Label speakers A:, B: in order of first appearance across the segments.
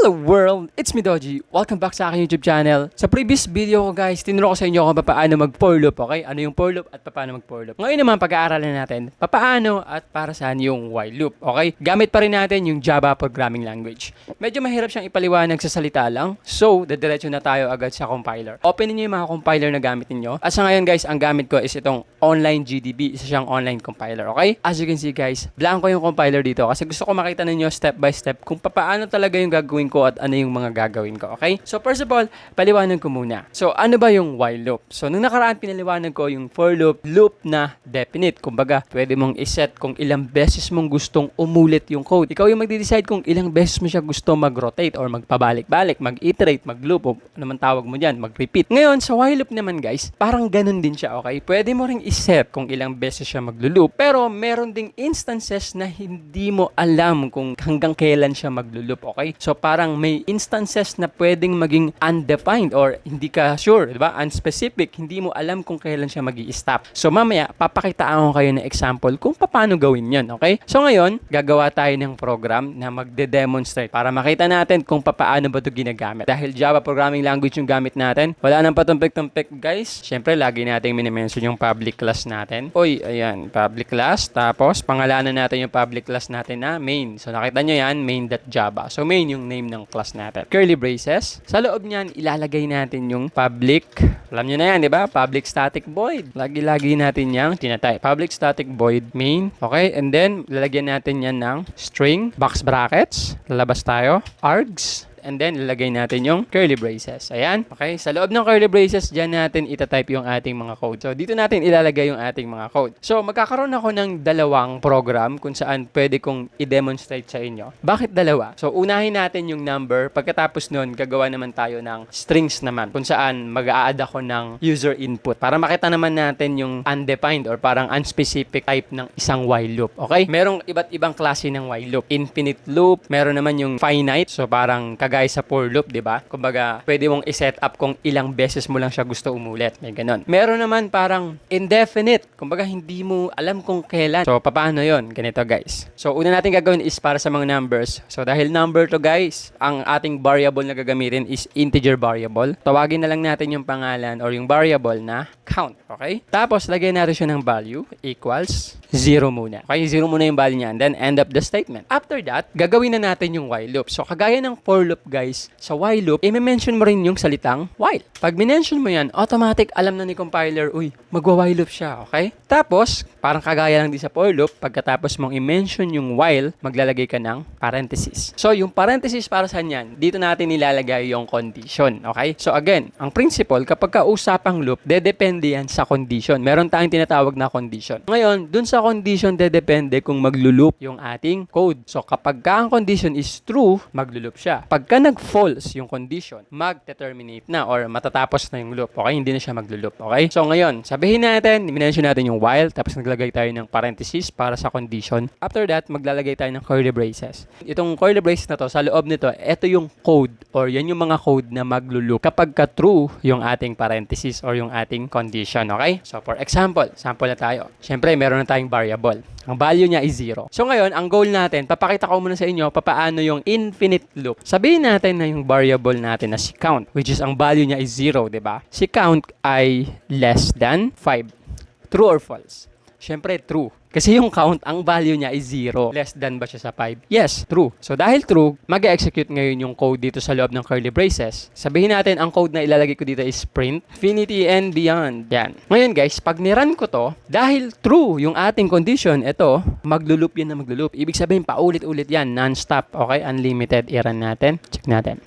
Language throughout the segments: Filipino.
A: Hello world! It's me Doji. Welcome back sa aking YouTube channel. Sa previous video ko guys, tinuro ko sa inyo kung paano mag-for loop, okay? Ano yung for loop at paano mag-for loop. Ngayon naman pag-aaralan natin paano at para saan yung while loop, okay? Gamit pa rin natin yung Java programming language. Medyo mahirap siyang ipaliwanag sa salita lang, so dediretso na tayo agad sa compiler. Openin niyo yung mga compiler na gamit niyo. At sa ngayon guys, ang gamit ko is itong online GDB, isa siyang online compiler, okay? As you can see guys, blanco yung compiler dito kasi gusto ko makita ninyo step by step kung paano talaga yung gagawin ko at ano yung mga gagawin ko, okay? So first of all, paliwanag ko muna. So ano ba yung while loop? So nung nakaraan pinaliwanag ko yung for loop, loop na definite. Kumbaga, pwede mong iset kung ilang beses mong gustong umulit yung code. Ikaw yung magde-decide kung ilang beses mo siya gusto mag-rotate or magpabalik-balik, mag-iterate, mag-loop, o ano man tawag mo dyan, mag-repeat. Ngayon, sa while loop naman guys, parang ganun din siya, okay? Pwede mo ring iset kung ilang beses siya mag-loop, pero meron ding instances na hindi mo alam kung hanggang kailan siya mag-loop, okay? So parang may instances na pwedeng maging undefined or hindi ka sure, di ba? Unspecific, hindi mo alam kung kailan siya mag-i-stop. So mamaya, papakitaan ko kayo ng example kung paano gawin yan, okay? So ngayon, gagawa tayo ng program na magde-demonstrate para makita natin kung paano ba ito ginagamit. Dahil Java programming language yung gamit natin, wala nang patumpik-tumpik guys. Siyempre, lagi natin minimension yung public class natin. Uy, ayan, public class. Tapos, pangalanan natin yung public class natin na main. So nakita nyo yan, main.java. So main yung name ng class natin. Curly braces. Sa loob niyan, ilalagay natin yung public. Alam nyo na yan, di ba? Public static void. Lagi-lagi natin yung tinatay. Public static void main. Okay? And then, lalagyan natin yan ng string, box brackets. Lalabas tayo. Args. And then, ilalagay natin yung curly braces. Ayan. Okay? Sa loob ng curly braces, dyan natin itatype yung ating mga code. So, dito natin ilalagay yung ating mga code. So, magkakaroon ako ng dalawang program kung saan pwede kong i-demonstrate sa inyo. Bakit dalawa? So, unahin natin yung number. Pagkatapos nun, gagawa naman tayo ng strings naman kung saan mag-a-add ako ng user input para makita naman natin yung undefined or parang unspecific type ng isang while loop. Okay? Merong iba't ibang klase ng while loop. Infinite loop. Meron naman yung finite. So, parang kagaya sa for loop, di ba? Kumbaga, pwede mong i-set up kung ilang beses mo lang siya gusto umulit. May ganun. Meron naman parang indefinite. Kumbaga, hindi mo alam kung kailan. So, paano yon? Ganito, guys. So, una natin gagawin is para sa mga numbers. So, dahil number to, guys, ang ating variable na gagamitin is integer variable. Tawagin na lang natin yung pangalan or yung variable na count. Okay? Tapos, lagyan natin siya ng value equals 0 muna. Okay? 0 muna yung value niya and then end up the statement. After that, gagawin na natin yung while loop. So, kagaya ng for loop guys, sa while loop, i-mention mo rin yung salitang while. Pag minention mo yan, automatic alam na ni compiler, uy, magwa-while loop siya, okay? Tapos, parang kagaya lang din sa for loop, pagkatapos mong i-mention yung while, maglalagay ka ng parenthesis. So, yung parenthesis para saan yan? Dito natin nilalagay yung condition, okay? So, again, ang principle, kapag kausapang loop, dedepende yan sa condition. Meron tayong tinatawag na condition. Ngayon, dun sa condition, dedepende kung maglo-loop yung ating code. So, kapag ang condition is true, maglo-loop siya. Pagka nag-false yung condition, mag-terminate na or matatapos na yung loop. Okay? Hindi na siya maglo-loop. Okay? So, ngayon, sabihin natin, i-mention natin yung while, tapos naglagay tayo ng parenthesis para sa condition. After that, maglalagay tayo ng curly braces. Itong curly braces na to, sa loob nito, ito yung code or yan yung mga code na maglo-loop kapag ka-true yung ating parenthesis or yung ating condition. Okay? So, for example, sample na tayo. Siyempre, meron na tayong variable. Ang value niya is 0. So ngayon, ang goal natin, papakita ko muna sa inyo papaano yung infinite loop. Sabihin natin na yung variable natin na si count, which is ang value niya is 0, di ba? Si count ay less than 5. True or false? Siyempre, true. Kasi yung count, ang value niya is 0. Less than ba siya sa 5? Yes, true. So, dahil true, mag-execute ngayon yung code dito sa loob ng curly braces. Sabihin natin, ang code na ilalagay ko dito is print infinity and beyond. Yan. Ngayon guys, pag nirun ko to, dahil true yung ating condition, ito, maglo-loop yan na maglo-loop. Ibig sabihin, paulit-ulit yan, non-stop. Okay? Unlimited. I-run natin. Check natin.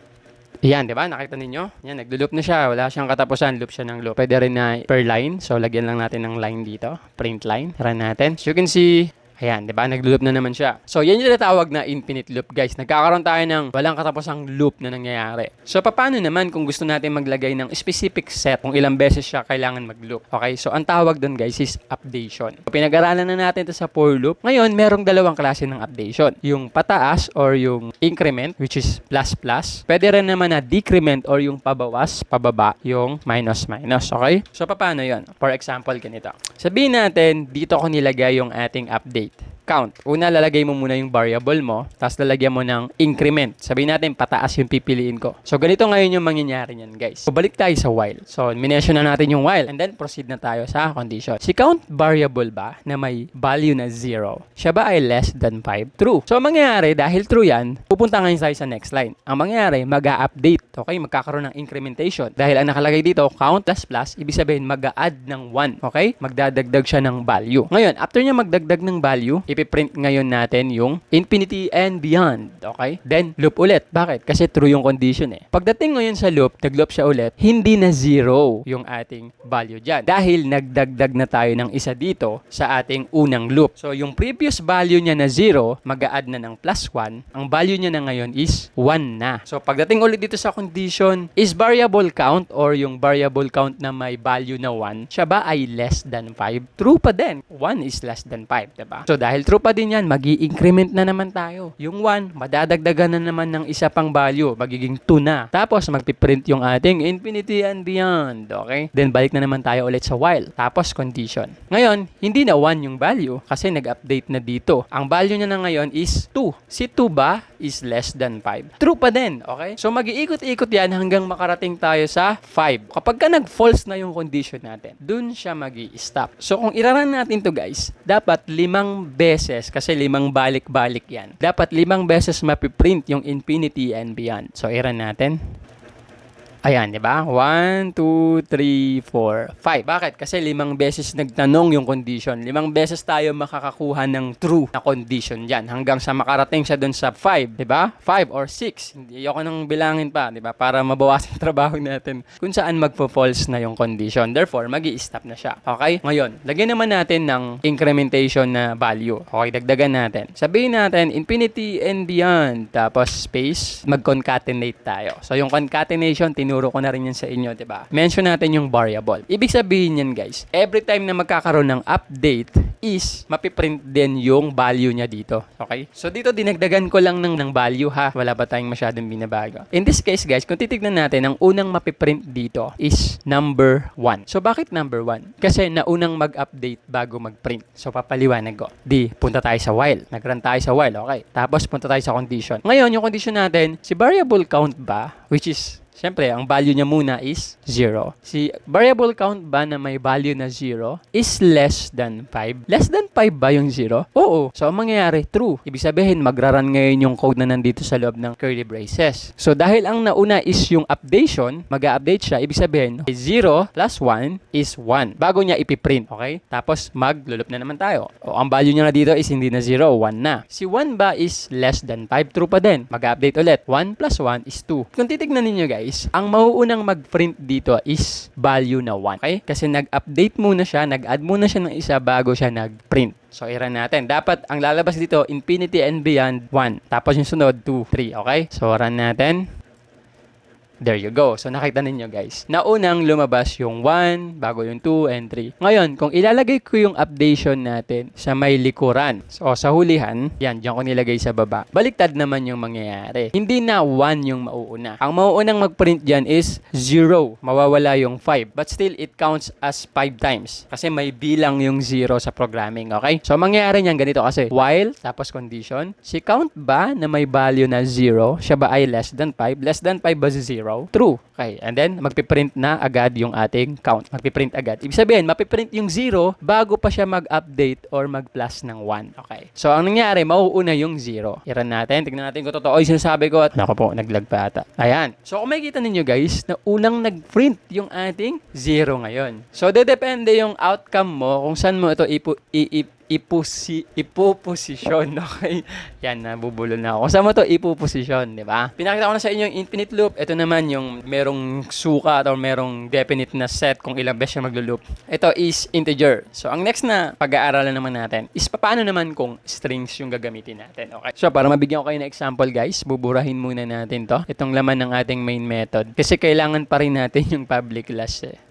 A: Yan, di ba? Nakita ninyo? Yan, naglo-loop na siya. Wala siyang katapusan. Loop siya ng loop. Pwede rin na per line. So, lagyan lang natin ng line dito. Print line. Run natin. So, you can see, ayan, di ba? Naglo-loop na naman siya. So, yan yung tinatawag na infinite loop, guys. Nagkakaroon tayo ng walang katapusang loop na nangyayari. So, paano naman kung gusto natin maglagay ng specific set kung ilang beses siya kailangan mag-loop? Okay? So, ang tawag doon, guys, is updation. So, pinag-aralan na natin ito sa for loop. Ngayon, merong dalawang klase ng updation. Yung pataas or yung increment, which is plus plus. Pwede rin naman na decrement or yung pabawas, pababa, yung minus minus. Okay? So, paano yon? For example, ganito. Sabihin natin, dito ko nilagay yung ating update. count. Una, lalagay mo muna yung variable mo, tapos lalagyan mo ng increment. Sabihin natin, pataas yung pipiliin ko. So, ganito ngayon yung mangyayari niyan, guys. So, balik tayo sa while. So, minention na natin yung while, and then proceed na tayo sa condition. Si count variable ba na may value na 0, siya ba ay less than 5? True. So, ang mangyayari, dahil true yan, pupunta ngayon tayo sa next line. Ang mangyayari, mag-a-update. Okay? Magkakaroon ng incrementation. Dahil ang nakalagay dito, count plus, ibig sabihin, mag-a-add ng 1. Okay? Magdadagdag siya ng value. Ngayon, after niya magdagdag ng value, ipiprint ngayon natin yung infinity and beyond. Okay? Then, loop ulit. Bakit? Kasi true yung condition eh. Pagdating ngayon sa loop, nag-loop siya ulit, hindi na 0 yung ating value dyan. Dahil nagdagdag na tayo ng isa dito sa ating unang loop. So, yung previous value niya na 0, mag-a-add na ng plus 1. Ang value niya na ngayon is 1 na. So, pagdating ulit dito sa condition, is variable count or yung variable count na may value na 1, siya ba ay less than 5? True pa din. 1 is less than 5, diba? So, dahil true pa din yan, mag-i-increment na naman tayo. Yung 1, madadagdagan na naman ng isa pang value. Magiging 2 na. Tapos, magpiprint yung ating infinity and beyond. Okay? Then, balik na naman tayo ulit sa while. Tapos, condition. Ngayon, hindi na 1 yung value kasi nag-update na dito. Ang value niya na ngayon is 2. Si 2 ba is less than 5? True pa din. Okay? So, mag-iikot-ikot yan hanggang makarating tayo sa 5. Kapag ka nag-false na yung condition natin, dun siya mag-i-stop. So, kung iraran natin to guys, dapat 5 beses, kasi 5 balik-balik yan. Dapat 5 beses mapiprint yung infinity and beyond. So, iran natin. Ayan, di ba? 1, 2, 3, 4, 5. Bakit? Kasi 5 beses nagtanong yung condition. 5 beses tayo makakakuha ng true na condition dyan. Hanggang sa makarating siya dun sa 5. Di ba? 5 or 6. Hindi ako nang bilangin pa, di ba? Para mabawasan yung trabaho natin. Kung saan magpo-false na yung condition. Therefore, mag-i-stop na siya. Okay? Ngayon, lagyan naman natin ng incrementation na value. Okay, dagdagan natin. Sabihin natin, infinity and beyond. Tapos space, mag-concatenate tayo. So, yung concatenation, tinuro ko na rin yan sa inyo, diba? Mention natin yung variable. Ibig sabihin yan, guys, every time na magkakaroon ng update is mapiprint din yung value niya dito. Okay? So, dito dinagdagan ko lang ng value, ha? Wala pa tayong masyadong binabago. In this case, guys, kung titignan natin, ang unang mapiprint dito is number 1. So, bakit number 1? Kasi naunang mag-update bago mag-print. So, papaliwanag ko. Punta tayo sa while. Nag-run tayo sa while, okay? Tapos, punta tayo sa condition. Ngayon, yung condition natin, si variable count ba, which is siyempre, ang value niya muna is 0. Si variable count ba na may value na 0 is less than 5? Less than 5 ba yung 0? Oo. So, ang mangyayari, true. Ibig sabihin, magraran ngayon yung code na nandito sa loob ng curly braces. So, dahil ang nauna is yung updation, mag-update siya, ibig sabihin, 0 plus 1 is 1. Bago niya ipiprint, okay? Tapos, mag-lulup na naman tayo. O, ang value niya na dito is hindi na 0, 1 na. Si 1 ba is less than 5? True pa din. Mag-update ulit. 1 plus 1 is 2. Kung titignan ninyo, guys, ang mauunang mag-print dito is value na 1. Okay? Kasi nag-update muna siya, nag-add muna siya ng isa bago siya nag-print. So, i-run natin. Dapat, ang lalabas dito, infinity and beyond, 1. Tapos yung sunod, 2, 3. Okay? So, run natin. There you go. So, nakita ninyo guys. Naunang lumabas yung 1, bago yung 2 and 3. Ngayon, kung ilalagay ko yung updation natin sa may likuran, so sa hulihan, yan, dyan ko nilagay sa baba. Baliktad naman yung mangyayari. Hindi na 1 yung mauuna. Ang mauunang mag-print dyan is 0. Mawawala yung 5. But still, it counts as 5 times. Kasi may bilang yung 0 sa programming. Okay? So, mangyayari niyan ganito kasi. While, tapos condition. Si count ba na may value na 0, siya ba ay less than 5? Less than 5 ba si 0? True. Okay. And then, magpiprint na agad yung ating count. Magpiprint agad. Ibig sabihin, mapiprint yung 0 bago pa siya mag-update or mag-plus ng 1. Okay. So, ang nangyari, mauuna yung 0. I-run natin. Tignan natin kung totoo yung sinasabi ko. At naku po, naglag pa ata. Ayan. So, kung makikita ninyo guys, na unang nag-print yung ating 0 ngayon. So, depende yung outcome mo kung saan mo ito ipoposisyon, okay? Yan, nabubulol na ako. Kung saan mo ito ipoposisyon, di ba? Pinakita ko na sa inyo yung infinite loop. Ito naman yung merong sukat or merong definite na set kung ilang beses siya maglo-loop. Ito is integer. So, ang next na pag-aaralan naman natin is paano naman kung strings yung gagamitin natin, okay? So, para mabigyan ko kayo ng example, guys, buburahin muna natin to. Itong laman ng ating main method. Kasi kailangan pa rin natin yung public class, eh.